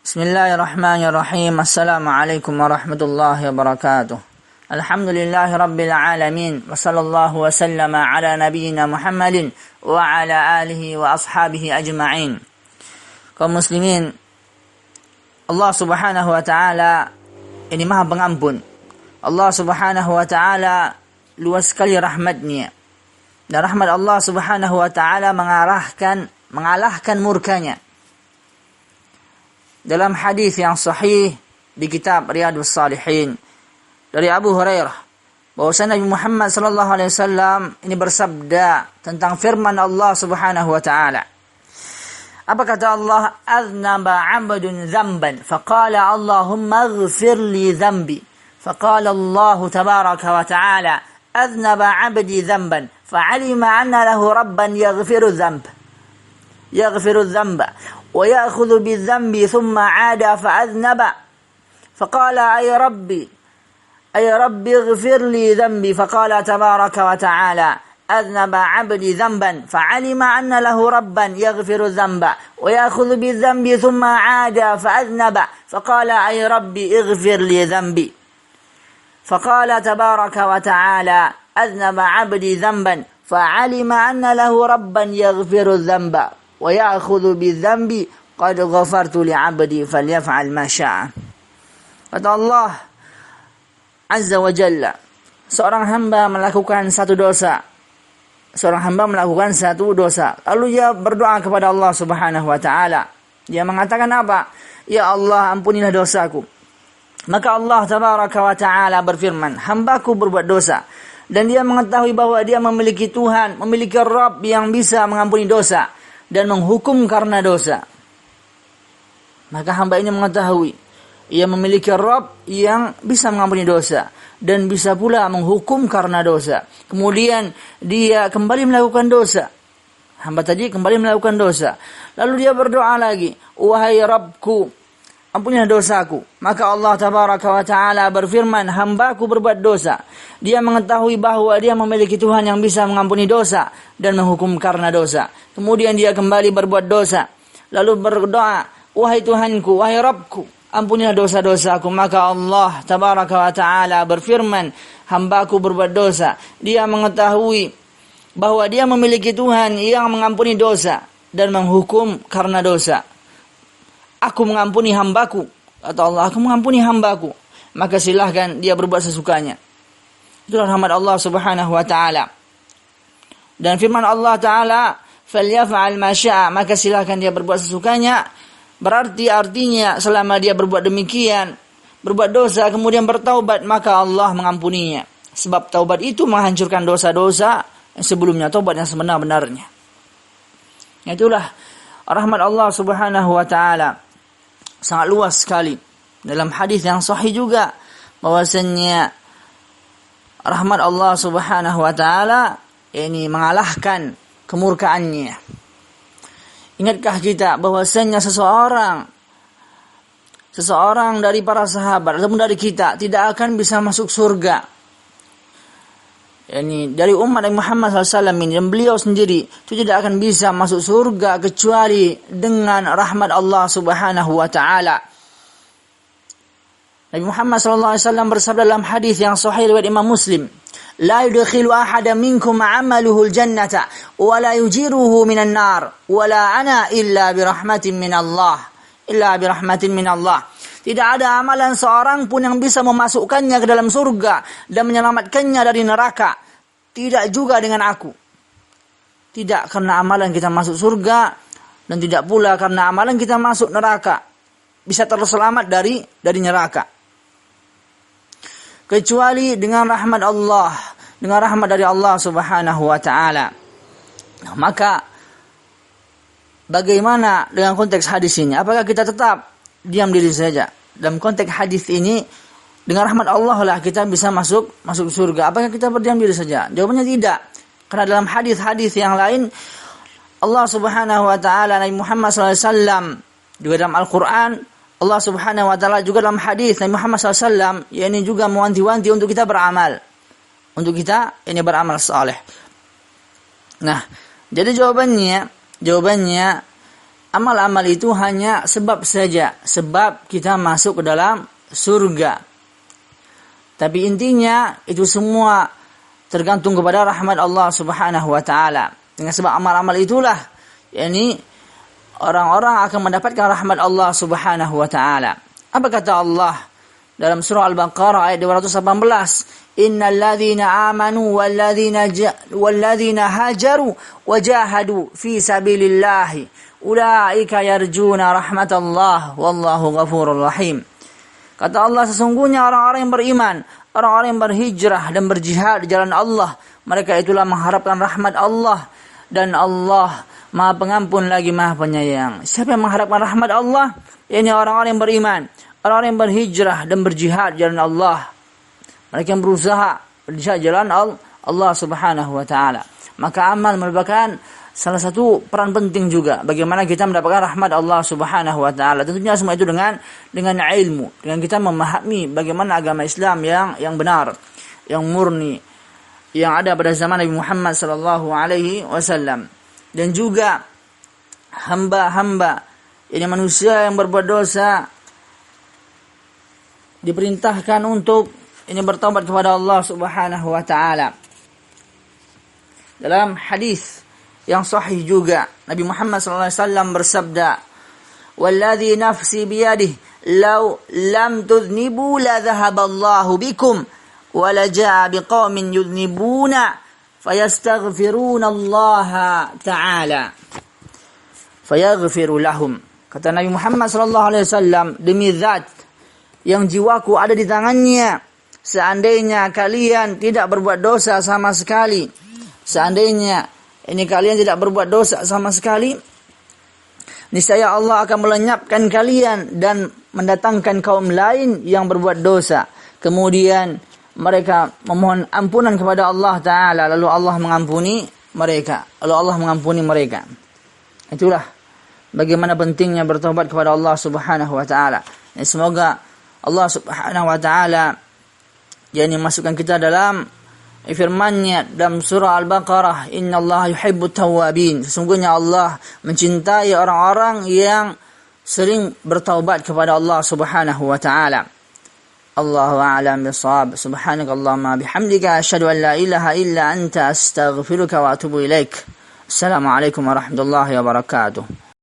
Bismillahirrahmanirrahim. Assalamualaikum warahmatullahi wabarakatuh. Alhamdulillahi rabbil alamin. Wa sallallahu wa sallama ala nabiyyina Muhammadin wa ala alihi wa ashabihi ajma'in. Kaum muslimin, Allah subhanahu wa ta'ala ini maha pengampun. Allah subhanahu wa ta'ala luas sekali rahmatnya. Dan rahmat Allah subhanahu wa ta'ala mengalahkan murkanya. Dalam hadis yang sahih di kitab Riyadhus Shalihin dari Abu Hurairah bahwasanya Nabi Muhammad sallallahu alaihi wasallam ini bersabda tentang firman Allah Subhanahu wa taala. Apa kata Allah? Aznaba 'abdun dzamban faqala Allahumma ighfir li dzambi. Faqala Allah tabaraka wa taala aznaba 'abdi dzamban fa'alima anna lahu rabban yaghfiru dzamba ويأخذ بالذنب ثم عاد فأذنب فقال أي ربي اغفر لي ذنبي فقال تبارك وتعالى أذنب عبدي ذنبا فعلم أن له ربا يغفر الذنب ويأخذ بالذنب ثم عاد فأذنب فقال أي ربي اغفر لي ذنبي فقال تبارك وتعالى أذنب عبدي ذنبا فعلم أن له ربا يغفر الذنب wa ya'khudhu bidzambi qad ghafartu li'abdi falyaf'al ma syaa. Kata Allah Azza wa Jalla, seorang hamba melakukan satu dosa. Lalu dia berdoa kepada Allah Subhanahu wa taala. Dia mengatakan apa? Ya Allah, ampunilah dosaku. Maka Allah tabaraka wa taala berfirman, hambaku berbuat dosa. Dan dia mengetahui bahwa dia memiliki Tuhan, memiliki Rabb yang bisa mengampuni dosa dan menghukum karena dosa. Maka hamba ini mengetahui ia memiliki Rabb yang bisa mengampuni dosa dan bisa pula menghukum karena dosa. Kemudian dia kembali melakukan dosa. Hamba tadi kembali melakukan dosa. Lalu dia berdoa lagi, wahai Rabbku, ampunilah dosaku. Maka Allah tabaraka wa ta'ala berfirman, hambaku berbuat dosa. Dia mengetahui bahwa dia memiliki Tuhan yang bisa mengampuni dosa dan menghukum karena dosa. Kemudian dia kembali berbuat dosa. Lalu berdoa, wahai Tuhanku, wahai Rabbku, ampunilah dosa-dosaku. Maka Allah tabaraka wa ta'ala berfirman, hambaku berbuat dosa. Dia mengetahui bahwa dia memiliki Tuhan yang mengampuni dosa dan menghukum karena dosa. Aku mengampuni hambaku. Kata Allah, aku mengampuni hambaku. Maka silahkan dia berbuat sesukanya. Itulah rahmat Allah subhanahu wa ta'ala. Dan firman Allah ta'ala, falyaf'al ma syaa, maka silahkan dia berbuat sesukanya. Artinya selama dia berbuat demikian, berbuat dosa kemudian bertaubat, maka Allah mengampuninya. Sebab taubat itu menghancurkan dosa-dosa yang sebelumnya, taubat yang sebenar-benarnya. Itulah rahmat Allah subhanahu wa ta'ala. Sangat luas sekali. Dalam hadis yang sahih juga bahwasanya rahmat Allah subhanahu wa ta'ala ini mengalahkan kemurkaannya. Ingatkah kita bahwasanya seseorang dari para sahabat ataupun dari kita tidak akan bisa masuk surga. Yani dari umat Nabi Muhammad SAW ini, dan beliau sendiri itu tidak akan bisa masuk surga kecuali dengan rahmat Allah Subhanahu wa taala. Nabi Muhammad SAW bersabda dalam hadis yang sahih riwayat Imam Muslim, la yudkhilu ahadan minkum 'amaluhu al-jannata wa la yujiruhu minan nar wa la ana illa bi rahmatin min Allah. Tidak ada amalan seorang pun yang bisa memasukkannya ke dalam surga dan menyelamatkannya dari neraka. Tidak juga dengan aku. Tidak karena amalan kita masuk surga dan tidak pula karena amalan kita masuk neraka. Bisa terselamat dari neraka. Kecuali dengan rahmat Allah, dengan rahmat dari Allah Subhanahu wa taala. Nah, maka bagaimana dengan konteks hadis ini? Apakah kita tetap diam diri saja? Dalam konteks hadis ini, dengan rahmat Allah lah kita bisa masuk surga. Apakah kita berdiam diri saja? Jawabannya tidak. Karena dalam hadis-hadis yang lain, Allah Subhanahu wa taala, Nabi Muhammad SAW juga dalam Al-Quran, Allah Subhanahu wa taala juga dalam hadis Nabi Muhammad SAW, ini juga mewanti-wanti untuk kita beramal. Untuk kita ini beramal saleh. Nah, jadi jawabannya amal-amal itu hanya sebab saja, sebab kita masuk ke dalam surga. Tapi intinya itu semua tergantung kepada rahmat Allah Subhanahu wa taala. Dengan sebab amal-amal itulah yakni orang-orang akan mendapatkan rahmat Allah Subhanahu wa taala. Apa kata Allah dalam surah Al-Baqarah ayat 218? Innal ladzina amanu wal ladzina hajaru wajahadu fi sabilillahi ulaika yarjuna rahmatallah wallahu ghafurur rahim. Kata Allah, sesungguhnya orang-orang yang beriman, orang-orang yang berhijrah dan berjihad di jalan Allah, mereka itulah mengharapkan rahmat Allah, dan Allah Maha Pengampun lagi Maha Penyayang. Siapa yang mengharapkan rahmat Allah? Ini orang-orang yang beriman, orang-orang yang berhijrah dan berjihad di jalan Allah. Mereka yang berusaha berjihad di jalan Allah Subhanahu wa taala. Maka amal merupakan salah satu peran penting juga bagaimana kita mendapatkan rahmat Allah Subhanahu wa taala. Tentunya semua itu dengan ilmu, dengan kita memahami bagaimana agama Islam yang benar, yang murni, yang ada pada zaman Nabi Muhammad sallallahu alaihi wasallam. Dan juga hamba-hamba ini manusia yang berbuat dosa diperintahkan untuk ini bertaubat kepada Allah Subhanahu wa taala. Dalam hadis yang sahih juga Nabi Muhammad sallallahu alaihi wasallam bersabda, "Walladzi nafsi biyadihi law lam tudhnibu la dhahaballahu bikum wa la jaa biqaumin yudhnibuna fayastaghfiruna Allah ta'ala fayaghfiru lahum." Kata Nabi Muhammad sallallahu alaihi wasallam, demi zat yang jiwaku ada di tangannya, seandainya kalian tidak berbuat dosa sama sekali, seandainya ini kalian tidak berbuat dosa sama sekali, niscaya Allah akan melenyapkan kalian dan mendatangkan kaum lain yang berbuat dosa. Kemudian mereka memohon ampunan kepada Allah Ta'ala, lalu Allah mengampuni mereka. Itulah bagaimana pentingnya bertobat kepada Allah Subhanahu wa Ta'ala. Semoga Allah Subhanahu wa Ta'ala masukkan kita dalam firman-Nya dalam surah Al-Baqarah, innallaha yuhibbut tawwabin. Sesungguhnya Allah mencintai orang-orang yang sering bertaubat kepada Allah Subhanahu wa taala. Allahu a'lam bissawab. Subhanakallahumma bihamdika asyhadu an la ilaha illa anta astaghfiruka wa atubu ilaik. Assalamualaikum warahmatullahi wabarakatuh.